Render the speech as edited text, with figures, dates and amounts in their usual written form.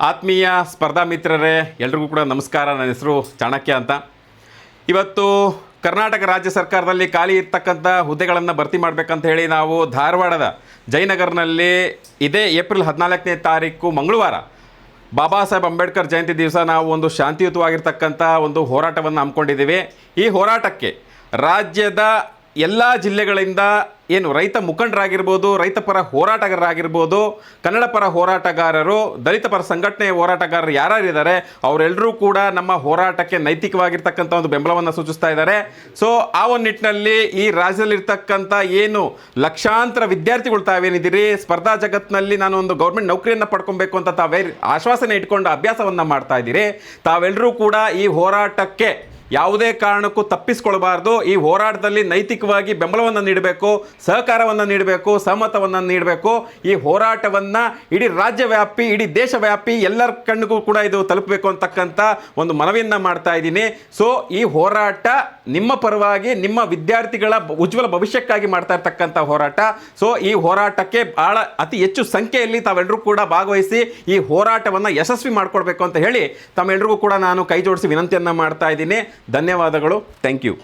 ಆತ್ಮೀಯ ಸ್ಪರ್ಧಾ ಮಿತ್ರರೇ, ಎಲ್ರಿಗೂ ಕೂಡ ನಮಸ್ಕಾರ. ನನ್ನ ಹೆಸರು ಚಾಣಕ್ಯ ಅಂತ. ಇವತ್ತು ಕರ್ನಾಟಕ ರಾಜ್ಯ ಸರ್ಕಾರದಲ್ಲಿ ಖಾಲಿ ಇರ್ತಕ್ಕಂಥ ಹುದ್ದೆಗಳನ್ನು ಭರ್ತಿ ಮಾಡಬೇಕಂತ ಹೇಳಿ ನಾವು ಧಾರವಾಡದ ಜಯನಗರ್ನಲ್ಲಿ ಇದೇ ಏಪ್ರಿಲ್ 14ನೇ ತಾರೀಕು ಮಂಗಳವಾರ ಬಾಬಾ ಸಾಹೇಬ್ ಅಂಬೇಡ್ಕರ್ ಜಯಂತಿ ದಿವಸ ನಾವು ಒಂದು ಶಾಂತಿಯುತವಾಗಿರ್ತಕ್ಕಂಥ ಒಂದು ಹೋರಾಟವನ್ನು ಹಮ್ಮಿಕೊಂಡಿದ್ದೀವಿ. ಈ ಹೋರಾಟಕ್ಕೆ ರಾಜ್ಯದ ಎಲ್ಲ ಜಿಲ್ಲೆಗಳಿಂದ ಏನು ರೈತ ಮುಖಂಡರಾಗಿರ್ಬೋದು, ರೈತ ಪರ ಹೋರಾಟಗಾರರಾಗಿರ್ಬೋದು, ಕನ್ನಡ ಪರ ಹೋರಾಟಗಾರರು, ದಲಿತ ಪರ ಸಂಘಟನೆಯ ಹೋರಾಟಗಾರರು ಯಾರ್ಯಾರಿದ್ದಾರೆ ಅವರೆಲ್ಲರೂ ಕೂಡ ನಮ್ಮ ಹೋರಾಟಕ್ಕೆ ನೈತಿಕವಾಗಿರ್ತಕ್ಕಂಥ ಒಂದು ಬೆಂಬಲವನ್ನು ಸೂಚಿಸ್ತಾ ಇದ್ದಾರೆ. ಸೊ ಆ ಒಂದು ನಿಟ್ಟಿನಲ್ಲಿ ಈ ರಾಜ್ಯದಲ್ಲಿರ್ತಕ್ಕಂಥ ಏನು ಲಕ್ಷಾಂತರ ವಿದ್ಯಾರ್ಥಿಗಳು ತಾವೇನಿದ್ದೀರಿ, ಸ್ಪರ್ಧಾ ಜಗತ್ತಿನಲ್ಲಿ ನಾನು ಒಂದು ಗೌರ್ಮೆಂಟ್ ನೌಕರಿಯನ್ನು ಪಡ್ಕೊಬೇಕು ಅಂತ ತಾವೇ ಆಶ್ವಾಸನೆ ಇಟ್ಕೊಂಡು ಅಭ್ಯಾಸವನ್ನು ಮಾಡ್ತಾ ಇದ್ದೀರಿ. ತಾವೆಲ್ಲರೂ ಕೂಡ ಈ ಹೋರಾಟಕ್ಕೆ ಯಾವುದೇ ಕಾರಣಕ್ಕೂ ತಪ್ಪಿಸ್ಕೊಳ್ಬಾರ್ದು. ಈ ಹೋರಾಟದಲ್ಲಿ ನೈತಿಕವಾಗಿ ಬೆಂಬಲವನ್ನು ನೀಡಬೇಕು, ಸಹಕಾರವನ್ನು ನೀಡಬೇಕು, ಸಹಮತವನ್ನು ನೀಡಬೇಕು. ಈ ಹೋರಾಟವನ್ನು ಇಡೀ ರಾಜ್ಯವ್ಯಾಪಿ, ಇಡೀ ದೇಶವ್ಯಾಪಿ ಎಲ್ಲರ ಕಣ್ಣಿಗೂ ಕೂಡ ಇದು ತಲುಪಬೇಕು ಅಂತಕ್ಕಂಥ ಒಂದು ಮನವಿಯನ್ನು ಮಾಡ್ತಾ ಇದ್ದೀನಿ. ಸೊ ಈ ಹೋರಾಟ ನಿಮ್ಮ ಪರವಾಗಿ, ನಿಮ್ಮ ವಿದ್ಯಾರ್ಥಿಗಳ ಉಜ್ವಲ ಭವಿಷ್ಯಕ್ಕಾಗಿ ಮಾಡ್ತಾ ಇರ್ತಕ್ಕಂಥ ಹೋರಾಟ. ಸೊ ಈ ಹೋರಾಟಕ್ಕೆ ಬಹಳ ಅತಿ ಹೆಚ್ಚು ಸಂಖ್ಯೆಯಲ್ಲಿ ತಾವೆಲ್ಲರೂ ಕೂಡ ಭಾಗವಹಿಸಿ ಈ ಹೋರಾಟವನ್ನು ಯಶಸ್ವಿ ಮಾಡಿಕೊಡ್ಬೇಕು ಅಂತ ಹೇಳಿ ತಮ್ಮೆಲ್ಲರಿಗೂ ಕೂಡ ನಾನು ಕೈ ಜೋಡಿಸಿ ವಿನಂತಿಯನ್ನು ಮಾಡ್ತಾ ಇದ್ದೀನಿ. ಧನ್ಯವಾದಗಳು. Thank you.